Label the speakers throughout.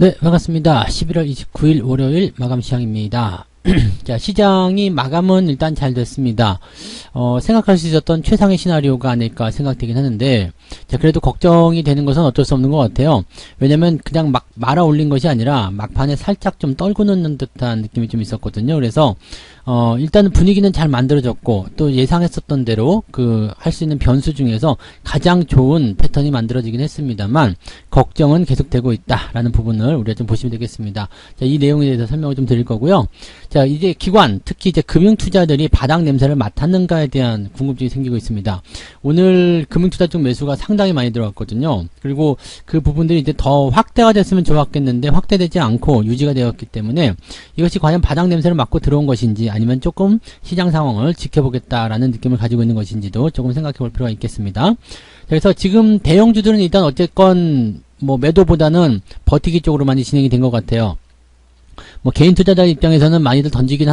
Speaker 1: 네, 반갑습니다. 11월 29일 월요일 마감 시장입니다. 자, 시장이 마감은 일단 잘 됐습니다. 생각할 수 있었던 최상의 시나리오가 아닐까 생각되긴 하는데, 자, 그래도 걱정이 되는 것은 어쩔 수 없는 것 같아요. 왜냐면 그냥 막 말아 올린 것이 아니라 막판에 살짝 좀 떨고 놓는 듯한 느낌이 좀 있었거든요. 그래서 일단은 분위기는 잘 만들어졌고, 또 예상했었던 대로 할 수 있는 변수 중에서 가장 좋은 패턴이 만들어지긴 했습니다만, 걱정은 계속되고 있다라는 부분을 우리가 좀 보시면 되겠습니다. 자, 이 내용에 대해서 설명을 좀 드릴 거고요. 자, 이제 기관, 특히 이제 금융투자들이 바닥 냄새를 맡았는가에 대한 궁금증이 생기고 있습니다. 오늘 금융투자 쪽 매수가 상당히 많이 들어갔거든요. 그리고 그 부분들이 이제 더 확대가 됐으면 좋았겠는데 확대되지 않고 유지가 되었기 때문에 이것이 과연 바닥 냄새를 맡고 들어온 것인지 아니면 조금 시장 상황을 지켜보겠다라는 느낌을 가지고 있는 것인지도 조금 생각해 볼 필요가 있겠습니다. 그래서 지금 대형주들은 일단 어쨌건 매도보다는 버티기 쪽으로 많이 진행이 된 것 같아요. 개인 투자자 입장에서는 많이들 던지긴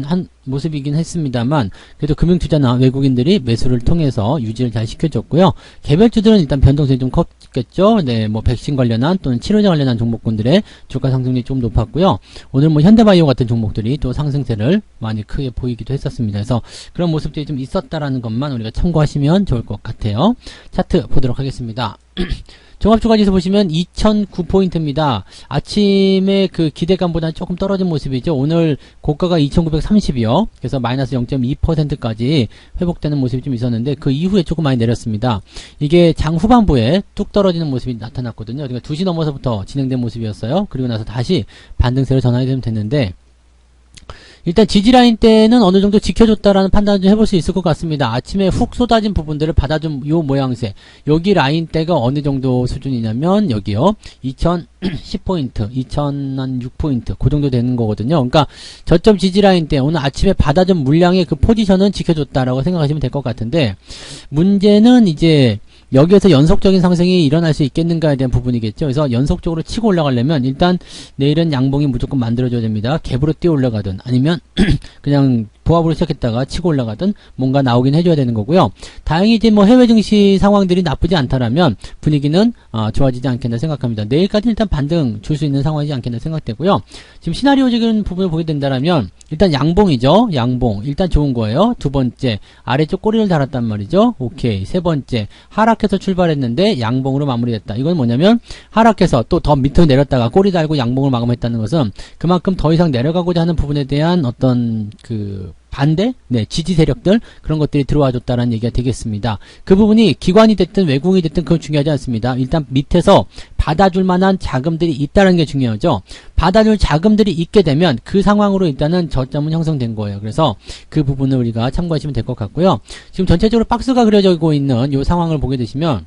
Speaker 1: 한 모습이긴 했습니다만, 그래도 금융투자나 외국인들이 매수를 통해서 유지를 잘 시켜줬고요. 개별주들은 일단 변동성이 좀 컸겠죠. 네, 백신 관련한 또는 치료제 관련한 종목군들의 주가 상승률이 좀 높았고요. 오늘 현대바이오 같은 종목들이 또 상승세를 많이 크게 보이기도 했었습니다. 그래서 그런 모습들이 좀 있었다라는 것만 우리가 참고하시면 좋을 것 같아요. 차트 보도록 하겠습니다. 종합주가지수 보시면 2009포인트입니다. 아침에 기대감보다 조금 떨어진 모습이죠. 오늘 고가가 2930이요. 그래서 마이너스 0.2%까지 회복되는 모습이 좀 있었는데 그 이후에 조금 많이 내렸습니다. 이게 장 후반부에 뚝 떨어지는 모습이 나타났거든요. 그러니까 2시 넘어서부터 진행된 모습이었어요. 그리고 나서 다시 반등세로 전환이 되면 됐는데, 일단 지지라인 때는 어느 정도 지켜줬다라는 판단을 좀 해볼 수 있을 것 같습니다. 아침에 훅 쏟아진 부분들을 받아준 요 모양새. 여기 라인 때가 어느 정도 수준이냐면 여기요. 2010포인트, 2006포인트 그 정도 되는 거거든요. 그러니까 저점 지지라인 때 오늘 아침에 받아준 물량의 그 포지션은 지켜줬다라고 생각하시면 될 것 같은데, 문제는 이제 여기에서 연속적인 상승이 일어날 수 있겠는가에 대한 부분이겠죠. 그래서 연속적으로 치고 올라가려면 일단 내일은 양봉이 무조건 만들어줘야 됩니다. 갭으로 뛰어 올라가든 아니면 그냥 보합으로 시작했다가 치고 올라가든 뭔가 나오긴 해줘야 되는 거고요. 다행히 이제 해외 증시 상황들이 나쁘지 않다라면 분위기는 좋아지지 않겠나 생각합니다. 내일까지 일단 반등 줄 수 있는 상황이지 않겠나 생각되고요. 지금 시나리오적인 부분을 보게 된다라면 일단 양봉이죠. 양봉 일단 좋은 거예요. 두 번째 아래쪽 꼬리를 달았단 말이죠. 오케이. 세 번째 하락해서 출발했는데 양봉으로 마무리됐다. 이건 뭐냐면 하락해서 또 더 밑으로 내렸다가 꼬리 달고 양봉을 마감했다는 것은 그만큼 더 이상 내려가고자 하는 부분에 대한 어떤 반대? 네, 지지 세력들, 그런 것들이 들어와 줬다라는 얘기가 되겠습니다. 그 부분이 기관이 됐든 외국인이 됐든 그건 중요하지 않습니다. 일단 밑에서 받아줄 만한 자금들이 있다는 게 중요하죠. 받아줄 자금들이 있게 되면 그 상황으로 일단은 저점은 형성된 거예요. 그래서 그 부분을 우리가 참고하시면 될 것 같고요. 지금 전체적으로 박스가 그려지고 있는 이 상황을 보게 되시면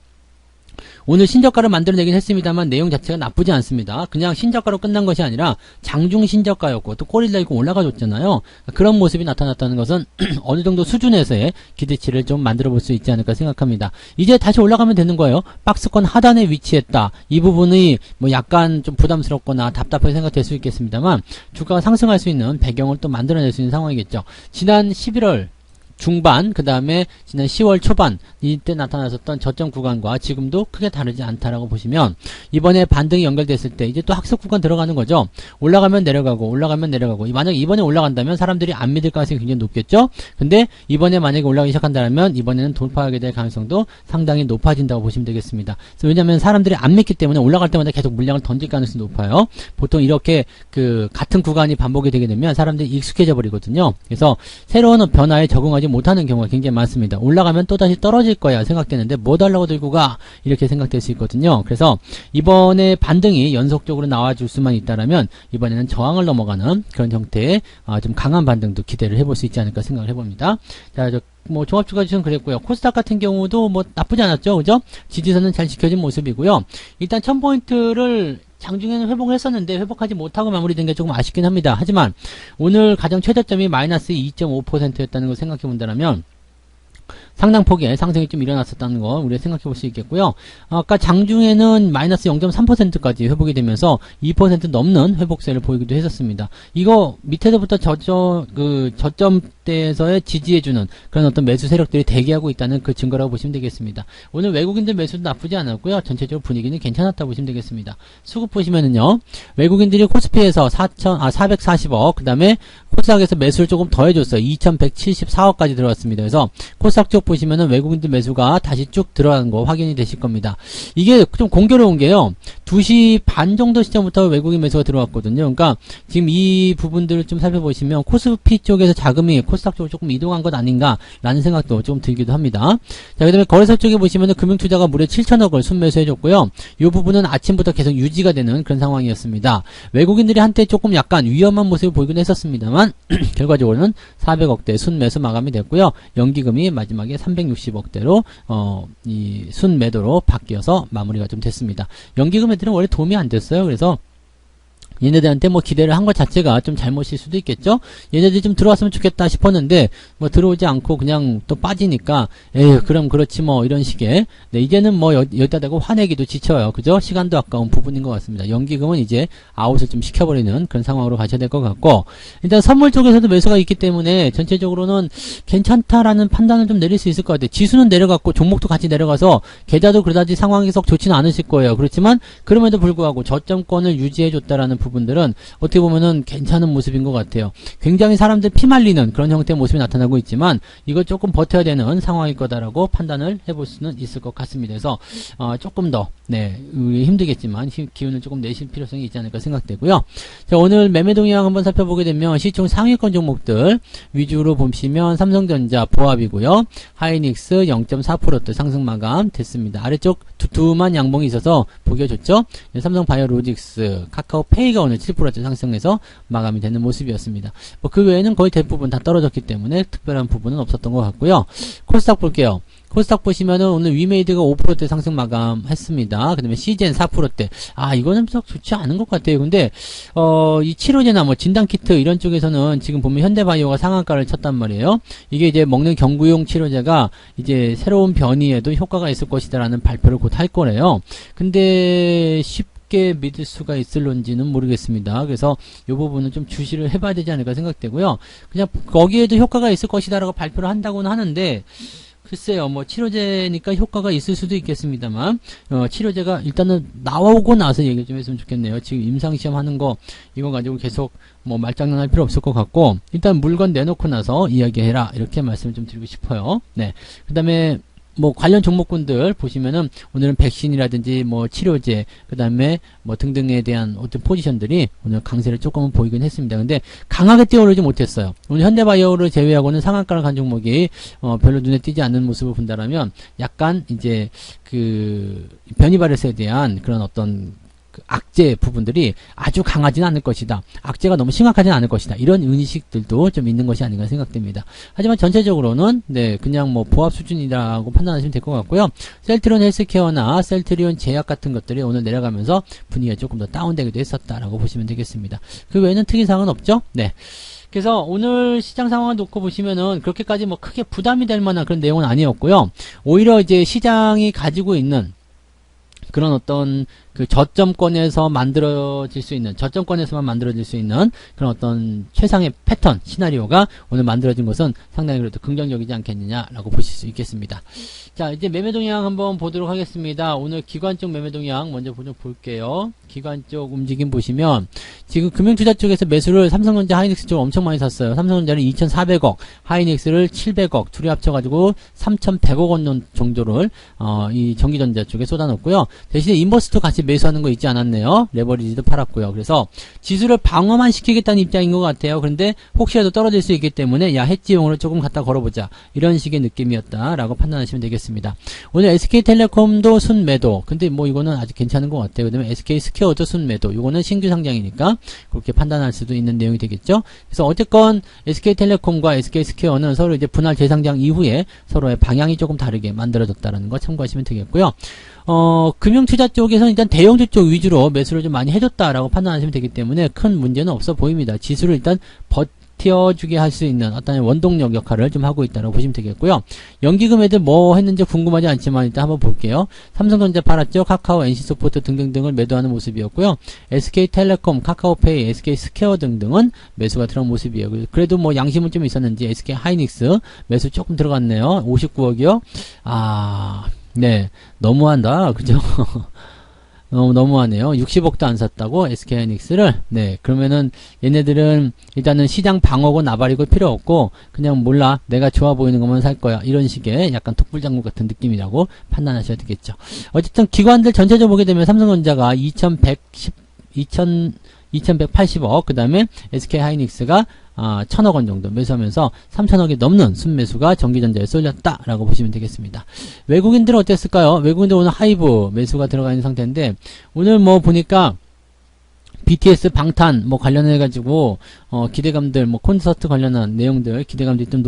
Speaker 1: 오늘 신저가를 만들어내긴 했습니다만 내용 자체가 나쁘지 않습니다. 그냥 신저가로 끝난 것이 아니라 장중 신저가였고 또 꼬리를 달고 올라가줬잖아요. 그런 모습이 나타났다는 것은 어느 정도 수준에서의 기대치를 좀 만들어 볼 수 있지 않을까 생각합니다. 이제 다시 올라가면 되는 거예요. 박스권 하단에 위치했다. 이 부분이 약간 좀 부담스럽거나 답답하게 생각될 수 있겠습니다만 주가가 상승할 수 있는 배경을 또 만들어낼 수 있는 상황이겠죠. 지난 11월 중반, 그 다음에 지난 10월 초반 이때 나타났었던 저점 구간과 지금도 크게 다르지 않다라고 보시면 이번에 반등이 연결됐을 때 이제 또 학습 구간 들어가는 거죠. 올라가면 내려가고 올라가면 내려가고, 만약에 이번에 올라간다면 사람들이 안 믿을 가능성이 굉장히 높겠죠. 근데 이번에 만약에 올라가기 시작한다면 이번에는 돌파하게 될 가능성도 상당히 높아진다고 보시면 되겠습니다. 왜냐하면 사람들이 안 믿기 때문에 올라갈 때마다 계속 물량을 던질 가능성이 높아요. 보통 이렇게 같은 구간이 반복이 되게 되면 사람들이 익숙해져 버리거든요. 그래서 새로운 변화에 적응하지 못하는 경우가 굉장히 많습니다. 올라가면 또다시 떨어질 거야 생각되는데 뭐 달라고 들고 가, 이렇게 생각될 수 있거든요. 그래서 이번에 반등이 연속적으로 나와줄 수만 있다라면 이번에는 저항을 넘어가는 그런 형태의 좀 강한 반등도 기대를 해볼 수 있지 않을까 생각을 해봅니다. 자, 종합주가 지수는 그랬고요. 코스닥 같은 경우도 나쁘지 않았죠, 그죠? 지지선은 잘 지켜진 모습이고요. 일단 1000포인트를 장중에는 회복을 했었는데 회복하지 못하고 마무리된 게 조금 아쉽긴 합니다. 하지만 오늘 가장 최저점이 마이너스 2.5%였다는 걸 생각해 본다면 상당폭의 상승이 좀 일어났었다는 거 우리가 생각해 볼 수 있겠고요. 아까 장중에는 마이너스 0.3%까지 회복이 되면서 2% 넘는 회복세를 보이기도 했었습니다. 이거 밑에서부터 저점대에서의 지지해주는 그런 어떤 매수 세력들이 대기하고 있다는 그 증거라고 보시면 되겠습니다. 오늘 외국인들 매수도 나쁘지 않았고요. 전체적으로 분위기는 괜찮았다고 보시면 되겠습니다. 수급 보시면은요, 외국인들이 코스피에서 440억, 그 다음에 코스닥에서 매수를 조금 더 해줬어요. 2174억까지 들어왔습니다. 그래서 코스닥 쪽 보시면은 외국인들 매수가 다시 쭉 들어가는 거 확인이 되실 겁니다. 이게 좀 공교로운 게요, 2시 반 정도 시점부터 외국인 매수가 들어왔거든요. 그러니까 지금 이 부분들을 좀 살펴보시면 코스피 쪽에서 자금이 코스닥 쪽으로 조금 이동한 것 아닌가 라는 생각도 좀 들기도 합니다. 자, 그 다음에 거래소 쪽에 보시면은 금융투자가 무려 7천억을 순매수해줬고요. 이 부분은 아침부터 계속 유지가 되는 그런 상황이었습니다. 외국인들이 한때 조금 약간 위험한 모습을 보이긴 했었습니다만 결과적으로는 400억대 순매수 마감이 됐고요. 연기금이 마지막에 360억대로 이 순매도로 바뀌어서 마무리가 좀 됐습니다. 연기금 애들은 원래 도움이 안 됐어요. 그래서 얘네들한테 뭐 기대를 한 것 자체가 좀 잘못일 수도 있겠죠. 얘네들이 좀 들어왔으면 좋겠다 싶었는데 뭐 들어오지 않고 그냥 또 빠지니까 에휴 그럼 그렇지 뭐 이런 식의, 네, 이제는 뭐 여기다 대고 화내기도 지쳐요. 그죠? 시간도 아까운 부분인 것 같습니다. 연기금은 이제 아웃을 좀 시켜버리는 그런 상황으로 가셔야 될 것 같고, 일단 선물 쪽에서도 매수가 있기 때문에 전체적으로는 괜찮다라는 판단을 좀 내릴 수 있을 것 같아요. 지수는 내려갔고 종목도 같이 내려가서 계좌도 그다지 상황이 썩 좋지는 않으실 거예요. 그렇지만 그럼에도 불구하고 저점권을 유지해줬다라는 부분들은 어떻게 보면은 괜찮은 모습인 것 같아요. 굉장히 사람들 피말리는 그런 형태의 모습이 나타나고 있지만 이걸 조금 버텨야 되는 상황일 거다라고 판단을 해볼 수는 있을 것 같습니다. 그래서 조금 더 힘들겠지만 기운을 조금 내실 필요성이 있지 않을까 생각되고요. 자, 오늘 매매 동향 한번 살펴보게 되면 시총 상위권 종목들 위주로 보시면 삼성전자 보합이고요. 하이닉스 0.4% 상승 마감 됐습니다. 아래쪽 두툼한 양봉이 있어서 보기가 좋죠. 삼성바이오로직스, 카카오페이가 오늘 7% 상승해서 마감이 되는 모습이었습니다. 뭐 그 외에는 거의 대부분 다 떨어졌기 때문에 특별한 부분은 없었던 것 같고요. 코스닥 볼게요. 코스닥 보시면은 오늘 위메이드가 5% 상승 마감했습니다. 그 다음에 시젠 4%대. 이거는 썩 좋지 않은 것 같아요. 근데, 이 치료제나 뭐 진단키트 이런 쪽에서는 지금 보면 현대바이오가 상한가를 쳤단 말이에요. 이게 이제 먹는 경구용 치료제가 이제 새로운 변이에도 효과가 있을 것이다라는 발표를 곧 할 거래요. 근데, 쉽게 믿을 수가 있을런지는 모르겠습니다. 그래서 이 부분은 좀 주시를 해봐야 되지 않을까 생각되고요. 그냥 거기에도 효과가 있을 것이다라고 발표를 한다고는 하는데, 글쎄요, 뭐, 치료제니까 효과가 있을 수도 있겠습니다만, 치료제가 일단은 나오고 나서 얘기 좀 했으면 좋겠네요. 지금 임상시험 하는 거, 이거 가지고 계속 뭐, 말장난 할 필요 없을 것 같고, 일단 물건 내놓고 나서 이야기해라. 이렇게 말씀을 좀 드리고 싶어요. 네. 그 다음에, 뭐 관련 종목군들 보시면은 오늘은 백신이라든지 뭐 치료제 그 다음에 뭐 등등에 대한 어떤 포지션들이 오늘 강세를 조금은 보이긴 했습니다. 근데 강하게 뛰어오르지 못했어요. 오늘 현대바이오를 제외하고는 상한가를 간 종목이 별로 눈에 띄지 않는 모습을 본다라면 약간 이제 그 변이바이러스에 대한 그런 어떤 그 악재 부분들이 아주 강하지는 않을 것이다. 악재가 너무 심각하지는 않을 것이다. 이런 의식들도 좀 있는 것이 아닌가 생각됩니다. 하지만 전체적으로는 그냥 뭐 보합 수준이라고 판단하시면 될 것 같고요. 셀트리온 헬스케어나 셀트리온 제약 같은 것들이 오늘 내려가면서 분위기가 조금 더 다운되기도 했었다라고 보시면 되겠습니다. 그 외에는 특이사항은 없죠? 네. 그래서 오늘 시장 상황을 놓고 보시면은 그렇게까지 뭐 크게 부담이 될 만한 그런 내용은 아니었고요. 오히려 이제 시장이 가지고 있는 그런 어떤 그 저점권에서만 만들어질 수 있는 그런 어떤 최상의 패턴 시나리오가 오늘 만들어진 것은 상당히 그래도 긍정적이지 않겠느냐라고 보실 수 있겠습니다. 자, 이제 매매 동향 한번 보도록 하겠습니다. 오늘 기관 쪽 매매 동향 먼저 좀 볼게요. 기관 쪽 움직임 보시면 지금 금융투자 쪽에서 매수를 삼성전자 하이닉스 쪽 엄청 많이 샀어요. 삼성전자는 2,400억, 하이닉스를 700억, 둘이 합쳐가지고 3,100억 원 정도를 이 전기전자 쪽에 쏟아놓고요. 대신에 인버스도 같이 매수하는 거 있지 않았네요. 레버리지도 팔았고요. 그래서 지수를 방어만 시키겠다는 입장인 것 같아요. 그런데 혹시라도 떨어질 수 있기 때문에 야 해지용으로 조금 갖다 걸어보자 이런 식의 느낌이었다라고 판단하시면 되겠습니다. 오늘 SK텔레콤도 순매도, 근데 뭐 이거는 아직 괜찮은 것 같아요. 그 다음에 SK스퀘어도 순매도, 이거는 신규 상장이니까 그렇게 판단할 수도 있는 내용이 되겠죠. 그래서 어쨌건 SK텔레콤과 SK스퀘어는 서로 이제 분할 재상장 이후에 서로의 방향이 조금 다르게 만들어졌다는 거 참고하시면 되겠고요. 금융투자 쪽에서는 일단 대형주 쪽 위주로 매수를 좀 많이 해줬다라고 판단하시면 되기 때문에 큰 문제는 없어 보입니다. 지수를 일단 버텨주게 할 수 있는 어떤 원동력 역할을 좀 하고 있다고 보시면 되겠고요. 연기금 애들 뭐 했는지 궁금하지 않지만 일단 한번 볼게요. 삼성전자 팔았죠. 카카오, NC소프트 등등등을 매도하는 모습이었고요. SK텔레콤, 카카오페이, SK스퀘어 등등은 매수가 들어간 모습이에요. 그래도 뭐 양심은 좀 있었는지 SK하이닉스 매수 조금 들어갔네요. 59억이요. 네, 너무한다. 그죠? 너무하네요. 60억도 안 샀다고 SK하이닉스를. 네, 그러면은 얘네들은 일단은 시장 방어고 나발이고 필요 없고 그냥 몰라 내가 좋아 보이는 것만 살 거야 이런 식의 약간 독불장군 같은 느낌이라고 판단하셔야 되겠죠. 어쨌든 기관들 전체적으로 보게 되면 삼성전자가 2180억, 그 다음에 SK하이닉스가 1000억 원 정도 매수하면서 3000억이 넘는 순매수가 전기전자에 쏠렸다라고 보시면 되겠습니다. 외국인들은 어땠을까요? 외국인들 오늘 하이브 매수가 들어가 있는 상태인데 오늘 뭐 보니까 BTS 방탄 뭐 관련해가지고 기대감들 뭐 콘서트 관련한 내용들 기대감들이 좀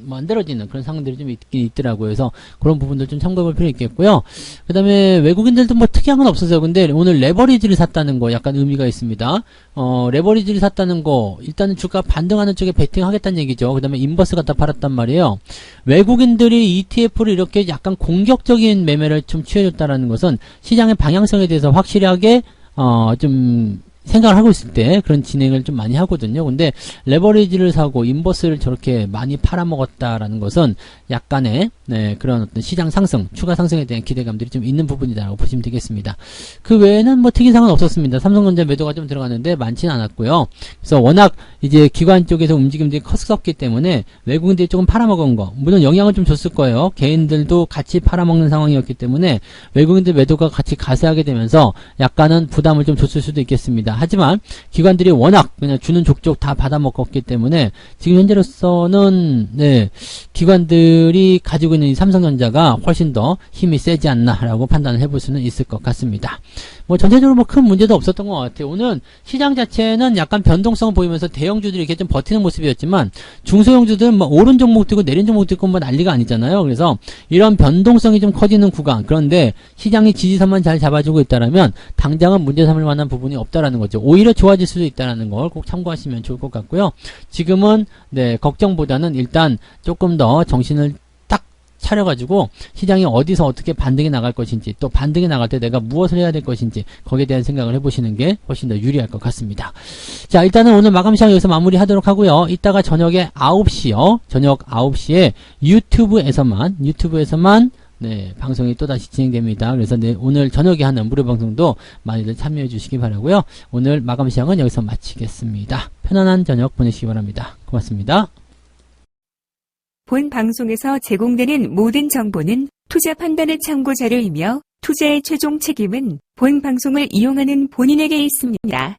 Speaker 1: 만들어지는 그런 상황들이 좀 있긴 있더라고요. 그래서 그런 부분들 좀 참고해볼 필요 있겠고요. 그 다음에 외국인들도 뭐 특이한 건 없었어요. 근데 오늘 레버리지를 샀다는 거 약간 의미가 있습니다. 레버리지를 샀다는 거 일단은 주가 반등하는 쪽에 베팅하겠다는 얘기죠. 그 다음에 인버스 갖다 팔았단 말이에요. 외국인들이 ETF를 이렇게 약간 공격적인 매매를 좀 취해줬다라는 것은 시장의 방향성에 대해서 확실하게 좀 생각을 하고 있을 때 그런 진행을 좀 많이 하거든요. 근데 레버리지를 사고 인버스를 저렇게 많이 팔아먹었다라는 것은 약간의 그런 어떤 시장 상승, 추가 상승에 대한 기대감들이 좀 있는 부분이다라고 보시면 되겠습니다. 그 외에는 뭐 특이사항은 없었습니다. 삼성전자 매도가 좀 들어갔는데 많지는 않았고요. 그래서 워낙 이제 기관 쪽에서 움직임들이 컸었기 때문에 외국인들이 조금 팔아먹은 거, 물론 영향을 좀 줬을 거예요. 개인들도 같이 팔아먹는 상황이었기 때문에 외국인들 매도가 같이 가세하게 되면서 약간은 부담을 좀 줬을 수도 있겠습니다. 하지만 기관들이 워낙 그냥 주는 족족 다 받아먹었기 때문에 지금 현재로서는 기관들이 가지고 있는 이 삼성전자가 훨씬 더 힘이 세지 않나라고 판단을 해볼 수는 있을 것 같습니다. 뭐 전체적으로 뭐 큰 문제도 없었던 것 같아요. 오늘 시장 자체는 약간 변동성을 보이면서 대형주들이 이렇게 좀 버티는 모습이었지만 중소형주들은 뭐 오른 종목도 있고 내린 종목도 있고 뭐 난리가 아니잖아요. 그래서 이런 변동성이 좀 커지는 구간, 그런데 시장이 지지선만 잘 잡아주고 있다라면 당장은 문제 삼을 만한 부분이 없다라는 거죠. 오히려 좋아질 수도 있다는 걸 꼭 참고하시면 좋을 것 같고요. 지금은 걱정보다는 일단 조금 더 정신을 딱 차려가지고 시장이 어디서 어떻게 반등이 나갈 것인지, 또 반등이 나갈 때 내가 무엇을 해야 될 것인지 거기에 대한 생각을 해보시는 게 훨씬 더 유리할 것 같습니다. 자, 일단은 오늘 마감 시간 여기서 마무리하도록 하고요. 이따가 저녁에 9시요. 저녁 9시에 유튜브에서만 방송이 또다시 진행됩니다. 그래서 오늘 저녁에 하는 무료 방송도 많이들 참여해 주시기 바라고요. 오늘 마감 시간은 여기서 마치겠습니다. 편안한 저녁 보내시기 바랍니다. 고맙습니다.
Speaker 2: 본 방송에서 제공되는 모든 정보는 투자 판단의 참고 자료이며 투자의 최종 책임은 본 방송을 이용하는 본인에게 있습니다.